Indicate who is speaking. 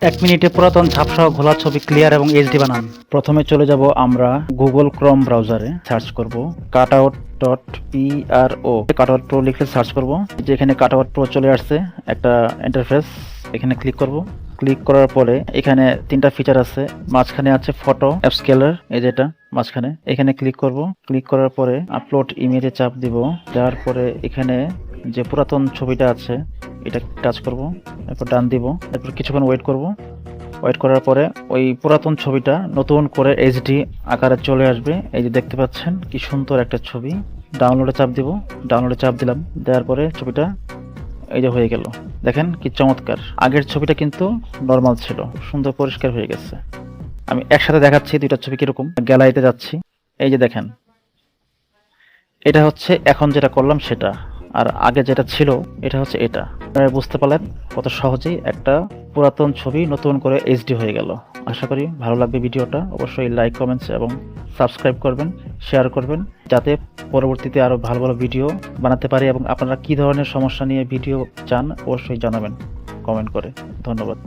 Speaker 1: 1 মিনিটে পুরাতন ঝাপসা ঘোলা ছবি ক্লিয়ার এবং এইচডি বানান। প্রথমে চলে যাব আমরা গুগল ক্রোম ব্রাউজারে, সার্চ করব cutout.pro। কাটআউট প্রো লিখে সার্চ করব। যেখানে কাটআউট প্রো চলে আসছে একটা ইন্টারফেস, এখানে ক্লিক করব। ক্লিক করার পরে এখানে 3টা ফিচার আছে। মাঝখানে আছে ফটো আপস্কেলার, এই যেটা মাঝখানে, এখানে ক্লিক করব। ক্লিক করার পরে আপলোড ইমেজে চাপ দিব। দেওয়ার পরে এখানে যে পুরাতন ছবিটা আছে এটা টাচ করব, এরপর ডান দিব। এরপর কিছুক্ষণ ওয়েট করব। ওয়েট করার পরে ওই পুরাতন ছবিটা নতুন করে এইচডি আকারে চলে আসবে। এই যে দেখতে পাচ্ছেন কি সুন্দর একটা ছবি। ডাউনলোডে চাপ দিব। ডাউনলোডে চাপ দিলাম। দেওয়ার পরে ছবিটা এই যে হয়ে গেল। দেখেন কি চমৎকার। আগের ছবিটা কিন্তু নর্মাল ছিল, সুন্দর পরিষ্কার হয়ে গেছে। আমি একসাথে দেখাচ্ছি দুইটা ছবি কিরকম। গ্যালারিতে যাচ্ছি, এই যে দেখেন, এটা হচ্ছে এখন যেটা করলাম সেটা, আর আগে যেটা ছিল এটা হচ্ছে এটা। আপনারা বুঝতে পারলেন কত সহজেই একটা পুরাতন ছবি নতুন করে এইচডি হয়ে গেল। আশা করি ভালো লাগবে ভিডিওটা। অবশ্যই লাইক, কমেন্টস এবং সাবস্ক্রাইব করবেন, শেয়ার করবেন, যাতে পরবর্তীতে আরও ভালো ভালো ভিডিও বানাতে পারি। এবং আপনারা কী ধরনের সমস্যা নিয়ে ভিডিও চান অবশ্যই জানাবেন কমেন্ট করে। ধন্যবাদ।